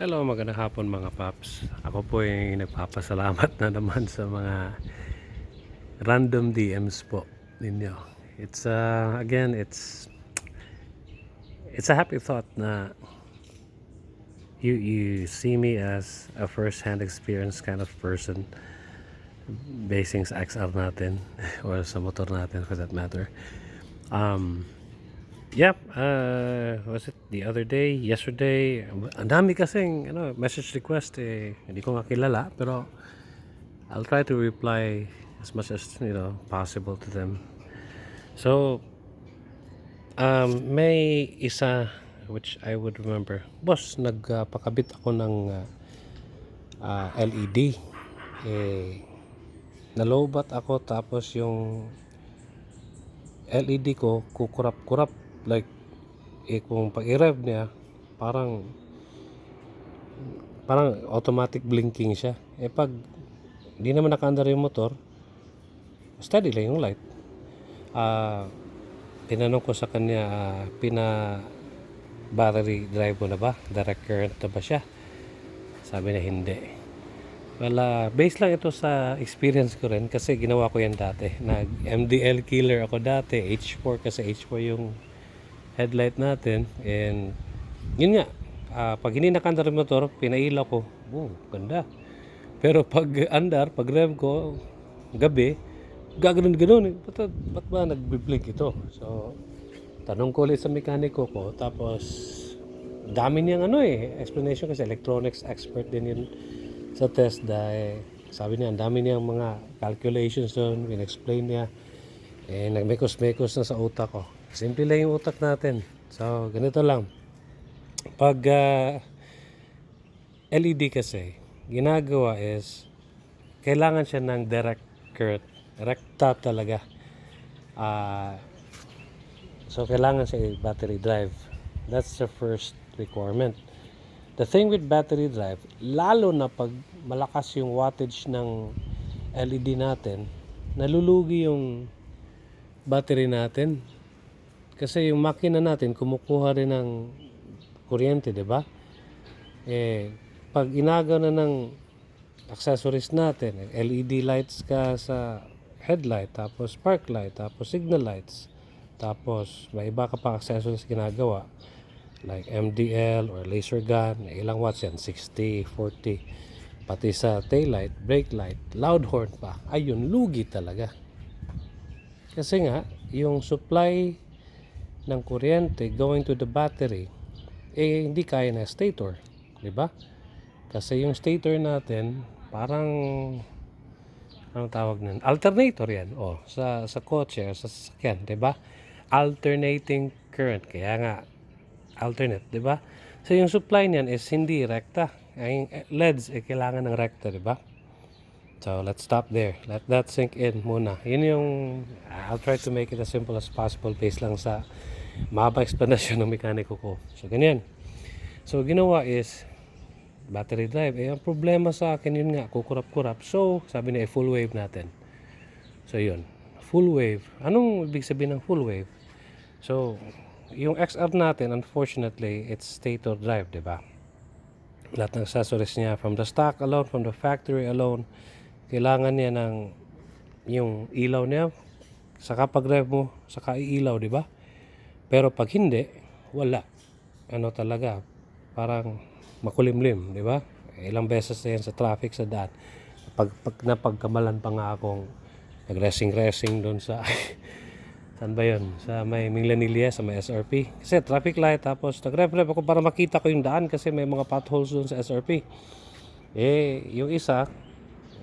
Hello, magandang hapon mga paps. Ako po ay nagpapasalamat na naman sa mga random DMs po ninyo. It's again, it's a happy thought na you see me as a first-hand experience kind of person basing sa XR natin or sa motor natin for that matter. Yep, was it the other day, yesterday? Ang dami kasing message request hindi ko nga kilala pero I'll try to reply as much as possible to them. So, may isa which I would remember. Boss, nagpakabit ako ng LED. Nalobat ako tapos yung LED ko kukurap-kurap like kung pag-i-rev niya parang automatic blinking siya. Pag hindi naman nakaandar yung motor, steady lang yung light. Tinanong ko sa kanya, battery drive mo na ba? Direct current na ba siya? Sabi niya hindi. Well, based lang ito sa experience ko rin kasi ginawa ko yan dati. Nag-MDL killer ako dati, H4 kasi H4 yung headlight natin. And yun nga, pag hindi nakandar yung motor, pinailaw ko. Oh, ganda. Pero pag andar, pag rev ko, gabi, gaganon-ganon. Ba't ba nagbiblink ito? So, tanong ko ulit sa mekaniko ko. Tapos, dami niyang explanation kasi electronics expert din yun sa TESDA. Sabi niya, ang dami niyang mga calculations doon. In-explain niya. Nagmekos-mekos na sa utak ko. Simple lang yung utak natin. So, ganito lang. Pag LED kasi, ginagawa is kailangan siya ng direct current, rekta talaga. So kailangan siya battery drive. That's the first requirement. The thing with battery drive, lalo na pag malakas yung wattage ng LED natin, nalulugi yung battery natin. Kasi yung makina natin kumukuha rin ng kuryente, di ba? Pag inagaw na ng accessories natin, LED lights ka sa headlight, tapos park light, tapos signal lights, tapos may iba ka pa accessories ginagawa like MDL or laser gun, ilang watts yan? 60, 40, pati sa tail light, brake light, loud horn pa, ayun, lugi talaga. Kasi nga, yung supply ng kuryente going to the battery, hindi kaya na stator, di ba? Kasi yung stator natin, parang, anong tawag nun? Alternator yan. Sa kotse, sa sasakyan, di ba? Alternating current. Kaya nga, alternate, di ba? So, yung supply niyan is hindi rekta. Ay, LEDs, kailangan ng rekta, di ba? So, let's stop there. Let that sink in muna. Yun yung, I'll try to make it as simple as possible based lang sa mahaba explanation ng mekaniko ko. So, ganyan. So, ginawa is, battery drive. Ang problema sa akin yun nga, kukurap-kurap. So, sabi niya, full wave natin. So, yun. Full wave. Anong ibig sabihin ng full wave? So, yung XR natin, unfortunately, it's stator drive, di ba? Lahat ng accessories niya, from the stock alone, from the factory alone, kailangan niya ng yung ilaw niya, saka pag-rev mo, saka iilaw, di ba? Pero pag hindi, wala. Ano talaga, parang makulimlim, di ba? Ilang beses na yan sa traffic, sa daan. Pag napagkamalan pa nga akong nag-racing doon sa saan ba yun? Sa may Minglanilla, sa may SRP. Kasi traffic light, tapos nag-rev ako para makita ko yung daan kasi may mga potholes doon sa SRP. Yung isa,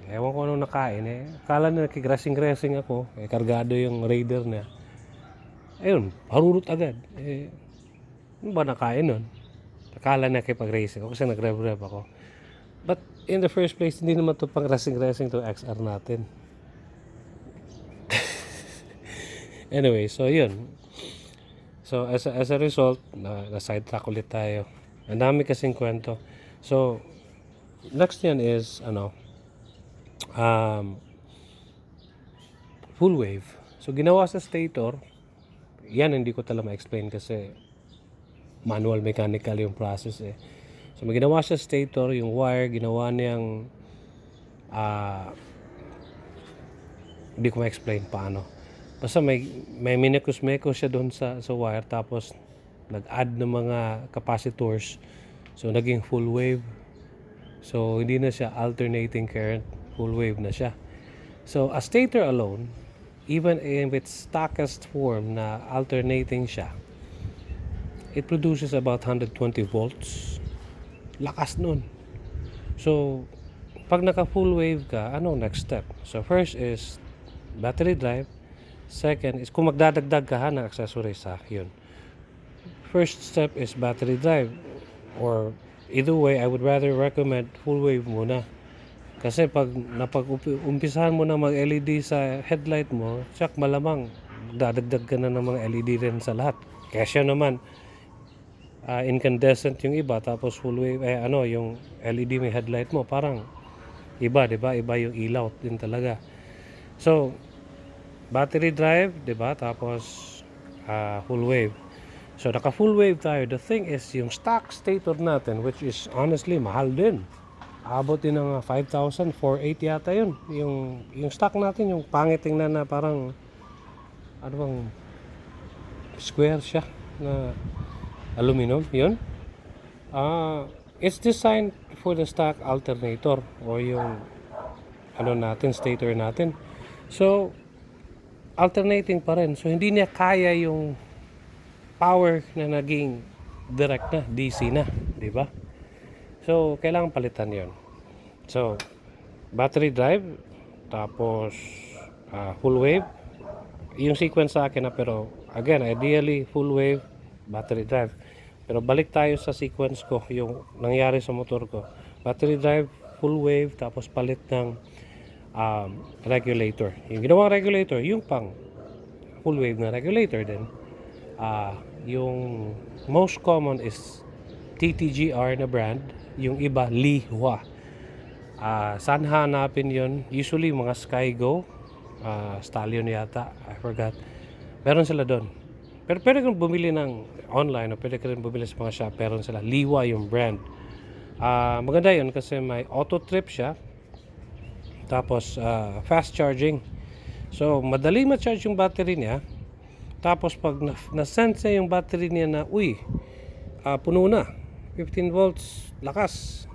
ewan ko anong nakain. Akala na nakig-racing ako. Kargado yung Raider niya. Ayun, harurot agad. Ano ba nakain nun? Akala na kipag-racing ako kasi nag-rev ako. But in the first place, hindi naman ito pang racing to XR natin. Anyway, so yun. So as a result, na-sidetrack ulit tayo. Ang dami kasing kwento. So, next yan is, full wave. So, ginawa sa stator, yan hindi ko talaga ma-explain kasi manual mechanical yung process . So may ginawa siya stator, yung wire ginawa niyang hindi ko ma-explain paano. Basta may minekos-mekos siya doon sa wire, tapos nag-add ng mga capacitors. So naging full wave. So hindi na siya alternating current, full wave na siya. So a stator alone, even in its stockest form na alternating siya, it produces about 120 volts. Lakas nun. So pag naka full wave ka, anong next step? So first is battery drive. Second is kung magdadagdag ka ng accessories, yun. First step is battery drive, or either way I would rather recommend full wave muna. Kasi pag umpisahan mo na mag-LED sa headlight mo, tsak malamang dadagdag ka na ng mga LED rin sa lahat. Kaya naman incandescent yung iba, tapos full wave yung LED may headlight mo, parang iba, 'di ba? Iba yung ilaw din talaga. So battery drive, 'di ba? Tapos full wave. So naka full wave tayo. The thing is, yung stock stator natin, which is honestly mahal din. Abot din ng 5,000, 4,800 yata yun. Yung stock natin, yung pangit tingnan na parang ano bang square siya na aluminum, yun. It's designed for the stock alternator, o yung natin, stator natin. So alternating pa rin. So hindi niya kaya yung power na naging direct na, DC na, di ba? So kailangan palitan 'yon. So battery drive, tapos full wave. Yung sequence sa akin pero again, ideally full wave, battery drive. Pero balik tayo sa sequence ko, yung nangyari sa motor ko. Battery drive, full wave, tapos palit ng regulator. Yung ginawang regulator, yung pang full wave na regulator din. Yung most common is TTGR na brand, yung iba Lihua. Saan hanapin yon? Usually mga Skygo, Stallion yata, I forgot. Meron sila doon. Pero pwede kang bumili ng online, o pwede ka rin bumili sa mga shop. Meron sila, Lihua yung brand. Maganda yun kasi may auto trip siya, tapos fast charging. So madali ma-charge yung battery niya. Tapos pag na-sense yung battery niya na puno na, 15 volts, lakas.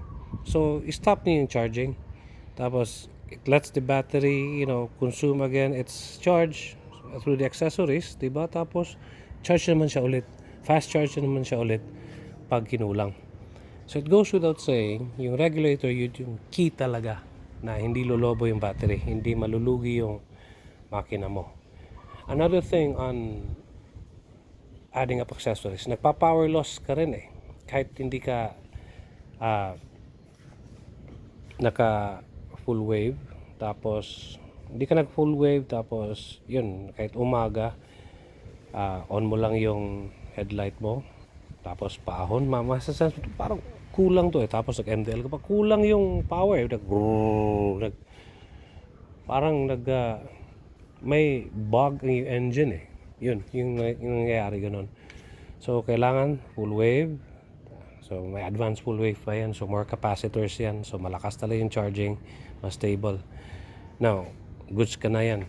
So stop niya yung charging. Tapos it lets the battery consume again its charge through the accessories, diba? Tapos charge naman siya ulit, fast charge naman siya ulit pag kinulang. So it goes without saying, yung regulator yun yung key talaga na hindi lolobo yung battery, hindi malulugi yung makina mo. Another thing on adding up accessories, nagpa-power loss ka rin kahit hindi ka naka full wave, tapos hindi ka nag full wave, tapos yun, kahit umaga on mo lang yung headlight mo, tapos paahon, masasense mo parang kulang to tapos nag MDL ka pa, kulang yung power, parang may bug yung engine yun yung nangyayari ganun. So kailangan full wave. So may advanced full wave pa yan, so more capacitors yan, so malakas talaga yung charging, mas stable. Now goods ka na yan.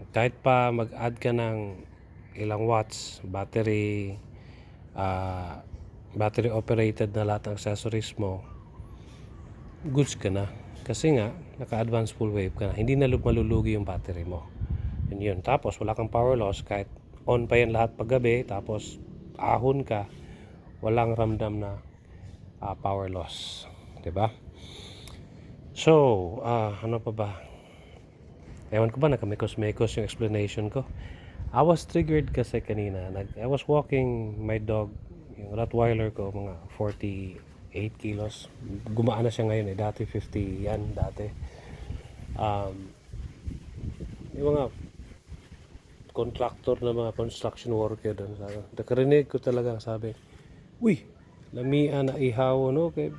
Kahit pa mag-add ka ng ilang watts battery, battery operated na lahat ng accessories mo, goods ka na. Kasi nga naka-advance full wave ka na, hindi na malulugi yung battery mo. Yun. Tapos wala kang power loss, kahit on pa yan lahat paggabi, tapos ahon ka, walang ramdam na power loss, 'di ba? So ano pa ba? Ewan ko ba, nakamekos-mekos yung explanation ko. I was triggered kasi kanina, I was walking my dog, yung Rottweiler ko, mga 48 kilos. Gumaan na siya ngayon dati 50 yan dati. Yung mga contractor na mga construction worker doon, nakarinig ko talaga, sabi, uy, lamian na ihaw kay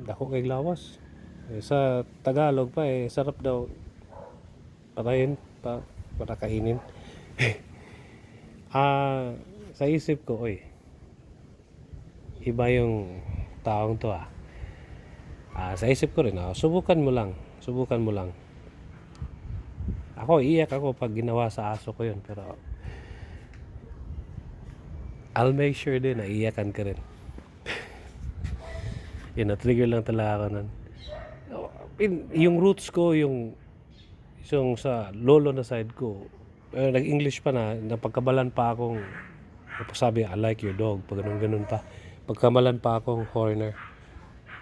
dako kay lawas. Sa Tagalog pa sarap daw patayin para kainin. Sa isip ko, iba yung taong to sa isip ko rin, subukan mo lang. Ako, iyak ako pag ginawa sa aso ko yun, pero I'll make sure din na iyakan ka rin. Yun, na-trigger lang talaga ako nun. Yung roots ko, yung sa lolo na side ko, nag-English pa napagkabalan pa akong, sabi, I like your dog, pag ganun pa. Pagkamalan pa akong foreigner.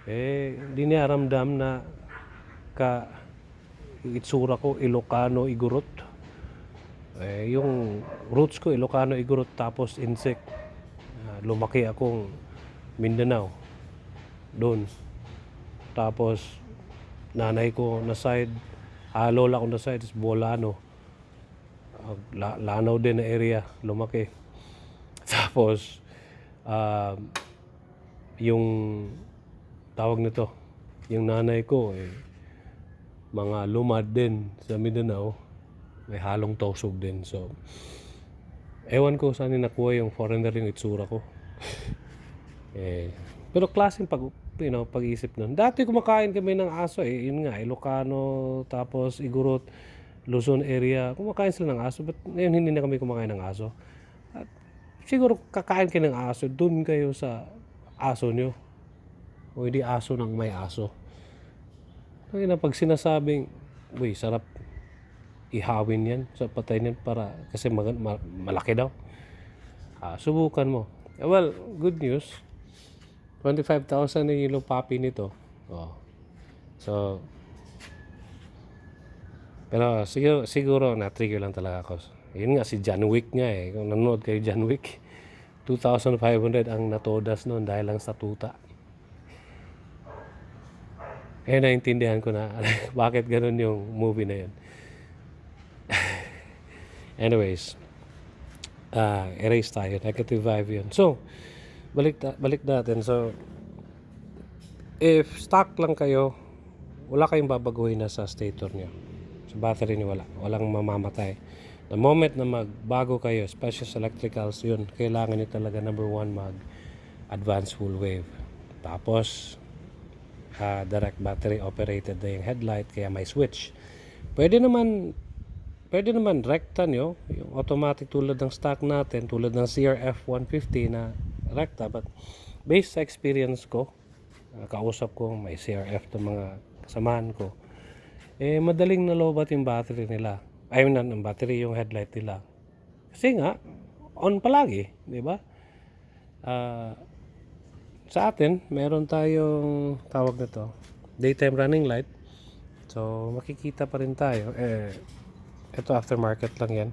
Hindi niya ramdam na itsura ko Ilocano Igorot. Yung roots ko Ilocano Igorot, tapos insect. Lumaki akong Mindanao doon. Tapos nanay ko na side, lola ko na side is Bolano. Lanao din na area, lumaki. Tapos yung tawag nito, yung nanay ko mga lumad din sa Mindanao, may halong tausog din. So ewan ko saan nakuha yung foreigner yung itsura ko. Pero klaseng pag-isip nun. Dati kumakain kami ng aso yun nga, Ilocano, tapos Igorot, Luzon area, kumakain sila ng aso. But ngayon hindi na kami kumakain ng aso. At siguro kakain kayo ng aso, dun kayo sa aso nyo. O hindi aso ng may aso. Kaya pag sinasabing, uy, sarap ihawin yan sa patay niyan para kasi malaki daw. Subukan mo. Well, good news. 25,000 na yung puppy nito. So, pero siguro na-trigger lang talaga ako. Yun nga, si John Wick nga Kung nanonood kayo John Wick, 2,500 ang natodas noon dahil lang sa tuta. Naintindihan ko na bakit ganun yung movie na yun. Anyways, erase tayo. Negative vibe yun. So, balik natin. So, if stock lang kayo, wala kayong babaguhin na sa stator nyo. Sa battery nyo, walang mamamatay. The moment na magbago kayo, especially sa electricals, yun, kailangan nyo talaga number 1 mag-advance full wave. Tapos, direct battery operated na yung headlight, kaya may switch. Pwede naman rekta nyo, yung automatic tulad ng stock natin, tulad ng CRF 150 na rekta. But based sa experience ko, kausap ko may CRF ng mga kasamahan ko, madaling nalobat yung battery nila. Ng battery yung headlight nila. Kasi nga, on palagi, di ba? Sa atin, meron tayong tawag na to, daytime running light. So, makikita pa rin tayo. Ito aftermarket lang yan.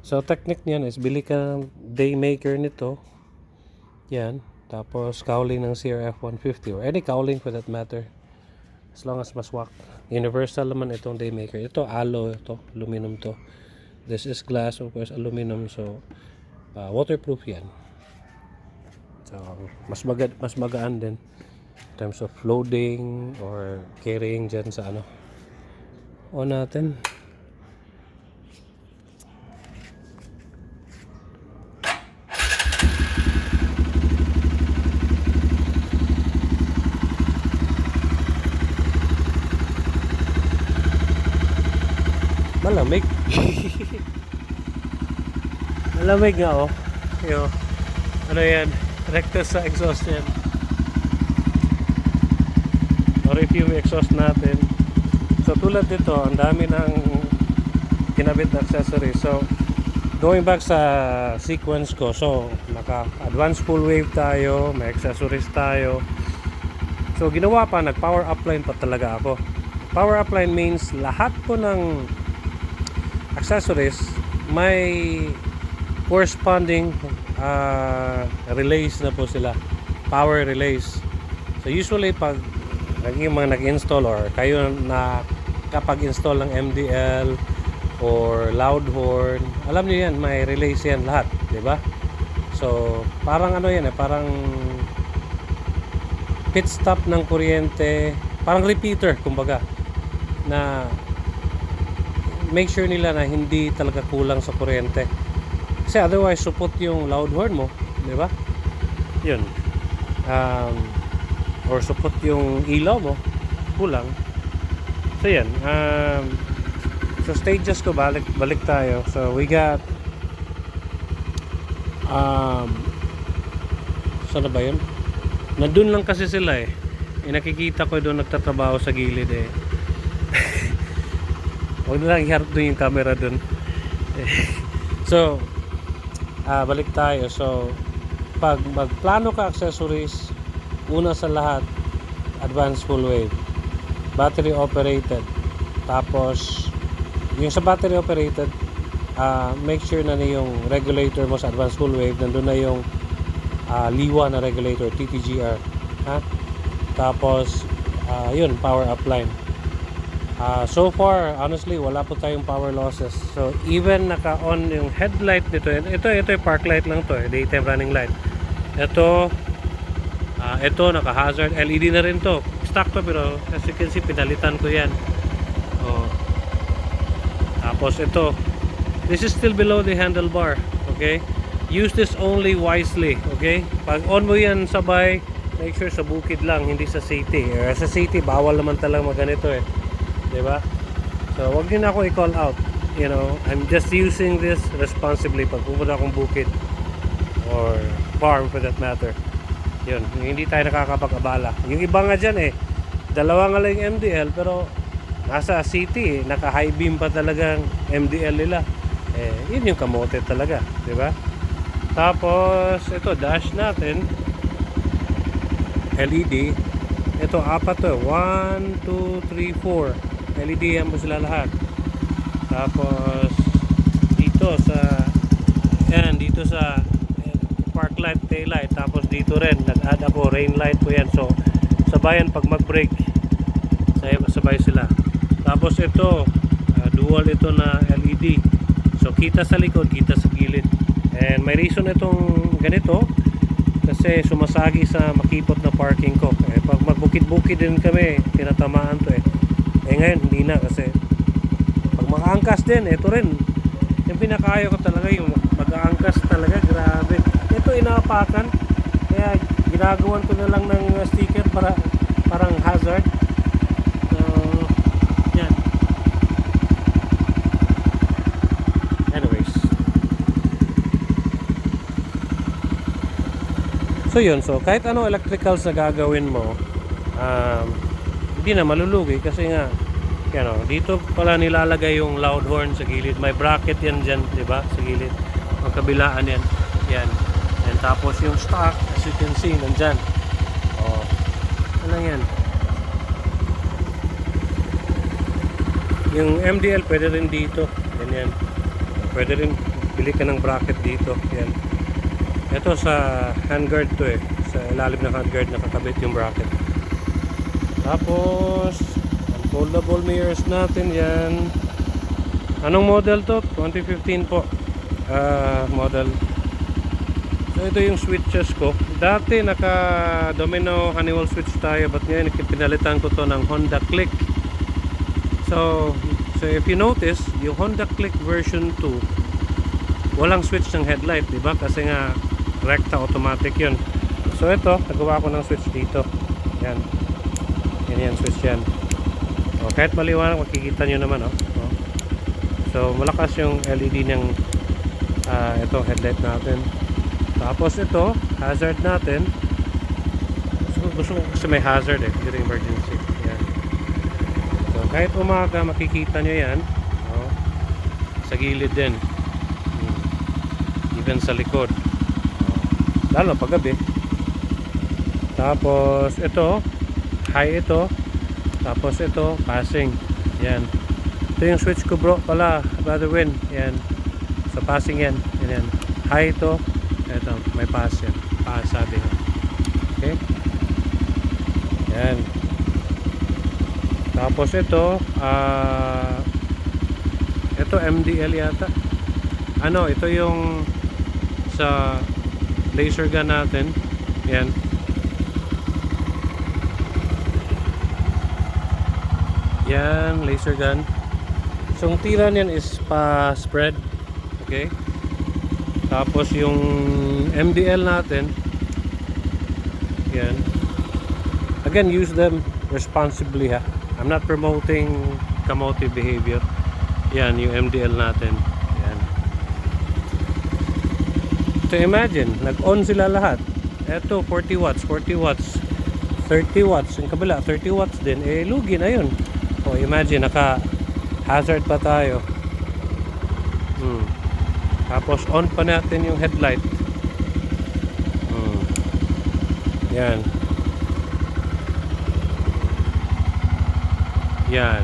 So, technique niyan is bili ka ng day maker nito. Yan. Tapos, cowling ng CRF 150 or any cowling for that matter. As long as maswak. Universal naman itong day maker. Ito, aluminum to. This is glass, of course, aluminum. So, waterproof yan. So, mas magaan din in terms of loading or carrying dyan sa on natin. Malamig. Malamig nga yan, rectus sa exhaust yan. Review yung exhaust natin. So tulad dito, ang dami ng kinabit na accessories. So going back sa sequence ko, so naka-advance full wave tayo, may accessories tayo. So ginawa pa, nag-power upline pa talaga ako. Power upline means lahat po ng accessories may corresponding relays na po sila, power relays. So usually pag nag-install or kayo na kapag install ng MDL or loud horn, alam niyo yan, may relays yan lahat, di ba? So parang parang pit stop ng kuryente, parang repeater kumbaga, na make sure nila na hindi talaga kulang sa kuryente. Kasi otherwise, supot yung loud horn mo, di ba? Yun. or supot yung ilaw mo, kulang. So yan, so stages ko, balik tayo. So we got saan na ba yun? Nandun lang kasi sila eh. Nakikita ko doon nagtatrabaho sa gilid eh. Huwag na lang iharap doon yung camera doon. So balik tayo. So pag magplano ka accessories, una sa lahat, advanced full wave, battery operated. Tapos yung sa battery operated, make sure na yung regulator mo sa advanced full wave nandun na yung liwa na regulator, TTGR, ha? Tapos yun, power up line. So far honestly wala po tayong power losses. So even naka-on yung headlight nito, ito yung park light lang to, daytime running light. Ito naka-hazard, LED na rin to, stock to, pero as you can see pinalitan ko yan. Tapos ito, this is still below the handlebar, okay? Use this only wisely, okay? Pag on mo yan sabay, make sure sa bukid lang, hindi sa city. Sa city, bawal naman talaga maganito eh. Diba? So, wag din ako i-call out. You know, I'm just using this responsibly pag pupunta akong bukid or farm for that matter. Yun, hindi tayo nakakapag-abala. Yung iba nga dyan eh, dalawa nga lang yung MDL, pero nasa city eh, naka-high beam pa talagang MDL nila. Yun yung kamote talaga, diba? Tapos ito, dash natin LED. Ito, apat to, 1, 2, 3, 4 LED yan po sila lahat. Tapos dito sa dito sa park light, tail light. Tapos dito rin nag-add ako rain light po yan. So sabayan pag mag-brake, sabay sila. Tapos ito, dual ito na LED. So kita sa likod, kita sa gilid. And may reason itong ganito kasi sumasagi sa makipot na parking ko. Pag magbukid-bukid din kami, tinatamaan to eh. Ngayon hindi na kasi pag makaangkas din, ito rin yung pinakayo ko talaga, yung mag-aangkas talaga, grabe. Ito inaapakan, kaya ginagawan ko na lang ng sticker para parang hazard. So yan. Anyways, so yun, so kahit anong electricals na gagawin mo, hindi na malulugi kasi nga dito pala nilalagay yung loud horn sa gilid. May bracket yan dyan, diba? Sa gilid. Ang kabilaan yan. Yan. And tapos yung stock, as you can see, nandyan. Ano lang yan. Yung MDL pwede rin dito. Yan. Pwede rin bili ka ng bracket dito. Yan. Ito sa handguard to eh. Sa ilalim ng handguard nakakabit yung bracket. Tapos foldable mirrors natin yan. Anong model to? 2015 po model. So ito yung switches ko. Dati naka domino Honeywell switch tayo, but ngayon pinalitan ko to ng Honda Click. So if you notice, yung Honda Click version 2 walang switch ng headlight, diba? Kasi nga recta automatic yun. So ito, nagawa ko ng switch dito. Yan switch yan. Kahit maliwanag, makikita nyo naman so malakas yung LED ng ito headlight natin. Tapos ito hazard natin. Gusto ko kasi may hazard during emergency. Yan. So kahit umaga makikita nyo yan sa gilid din, even sa likod, lalo pag gabi. Tapos ito high, ito. Tapos ito, passing. Yan. Ito yung switch ko bro pala, brother Win. Yan. So passing yan. Yan. High ito. Ito, may pass yan. Pass sabi nga. Okay. Yan. Tapos ito, ito MDL yata. Ito yung sa laser gun natin. Yan. Yan, laser gun. So ang tira niyan is pa-spread. Okay? Tapos yung MDL natin, yan. again, use them responsibly ha. I'm not promoting kamote behavior. Yan, yung MDL natin. Yan. So imagine, nag-on sila lahat. Eto, 40 watts, 40 watts, 30 watts. Yung kabila, 30 watts din. Eh, lugi na yun. O, imagine, naka-hazard pa tayo. Tapos, on pa natin yung headlight. Yan. Yan.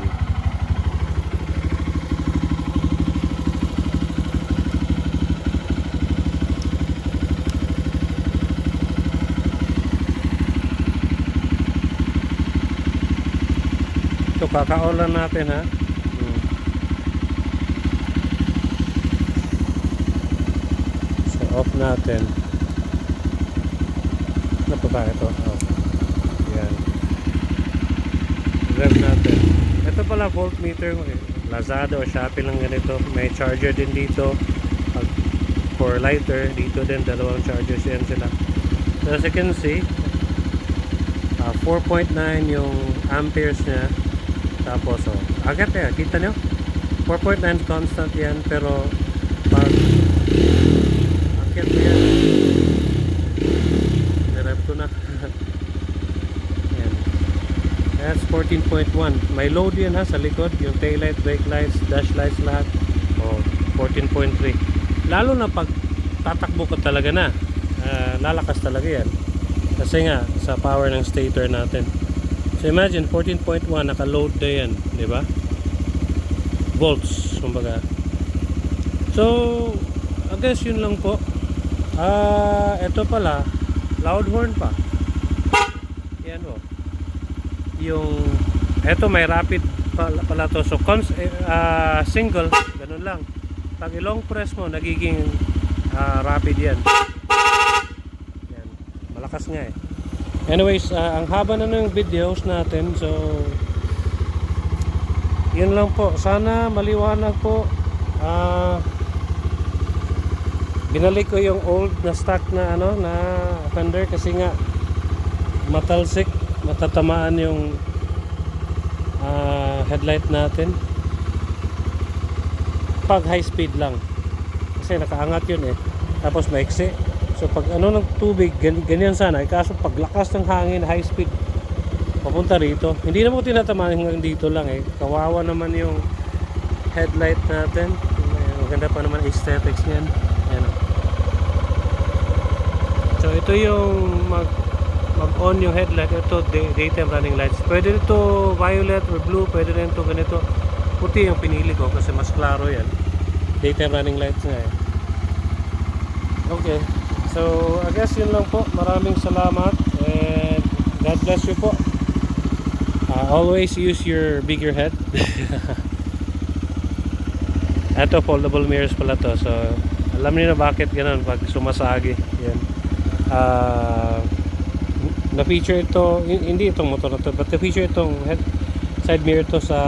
Ito, kakaulan natin ha. So, off natin. Ano pa ba ito? Oh. Yan. Rev natin. Ito pala voltmeter. Lazada o Shopee lang ganito. May charger din dito. For lighter. Dito din, dalawang chargers yan sila. So as you can see, 4.9 yung amperes niya. Tapos, agad eh, kita nyo? 4.9 constant yan, pero pag akit mo yan, nirep ko na. Yan. That's 14.1. May load yan ha, sa likod. Yung taillight, brake lights, dash lights, lahat. 14.3. Lalo na pag tatakbo ka talaga na, lalakas talaga yan. Kasi nga, sa power ng stator natin. So imagine 14.1 naka-load na yan, di ba? Volts, kumbaga. So, I guess yun lang po. Ito pala, loud horn pa. Yan o. Yung, ito may rapid pala to. So, single, ganun lang. Pag ilong press mo, nagiging rapid yan. Yan. Malakas nga eh. Anyways, ang haba na ng videos natin, so yun lang po. Sana maliwanag po. Binalik ko yung old na stock na na fender kasi nga matalsik, matatamaan yung headlight natin pag high speed lang kasi nakaangat yun eh, tapos maiksi. So pag ng tubig, ganyan sana. Kaso paglakas ng hangin, high speed, papunta rito. Hindi naman tinatamaan hanggang dito lang eh. Kawawa naman yung headlight natin. Maganda pa naman aesthetics niyan. Ayan. So ito yung mag-on yung headlight. Ito daytime running lights. Pwede ito violet or blue. Pwede rin ito ganito. Puti yung pinili ko kasi mas klaro yan. Daytime running lights nga eh. Okay. So, I guess yun lang po. Maraming salamat and God bless you po. Always use your bigger head. Ito, foldable mirrors pala to. So, alam niyo na bakit ganun pag sumasagi. Yan. Na-feature ito, hindi itong motor na to, but na-feature itong side mirror to sa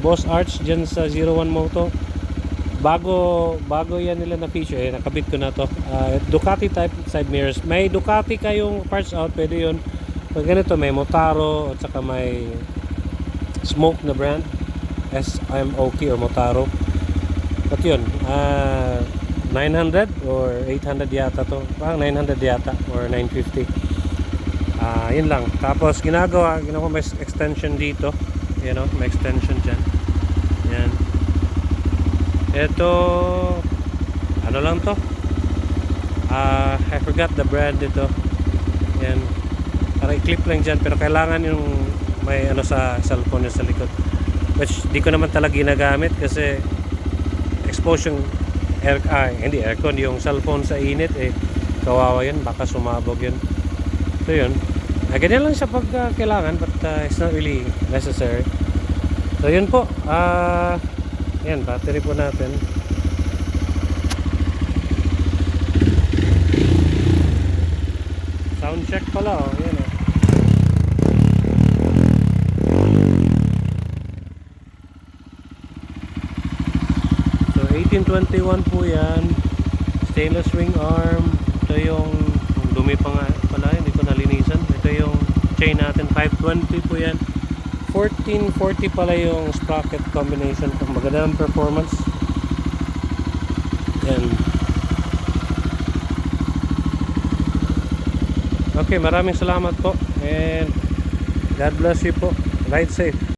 Boss Arch dyan sa 01 Moto. Bago yan nila na feature eh, nakabit ko na to. Ducati type side mirrors. May Ducati kayong parts out, pwede yun. Pag ganito may Motaro at saka may Smoke na brand, SMOK or Motaro. But yun, 900 or 800 yata to. Parang 900 yata or 950. Yun lang. Tapos ginagawa may extension dito. May extension dyan. Yan. Ito, ano lang to? I forgot the brand ito. Yan. Para i-clip lang dyan. Pero kailangan yung may sa cellphone sa likod. Which di ko naman talaga ginagamit kasi expose yung hindi aircon, yung cellphone sa init eh. Kawawa yun. Baka sumabog yun. So yun. Ganyan lang siya pag kailangan but it's not really necessary. So yun po. Yan, battery po natin. Sound check pala oh. Yan oh. So 1821 po yan. Stainless ring arm. Ito yung dumi pa nga pala, hindi ko nalinisan. Ito yung chain natin. 520 po yan. 1440 pala yung sprocket combination. Maganda ang performance. Yan. Okay, maraming salamat po. And God bless you po. Ride safe.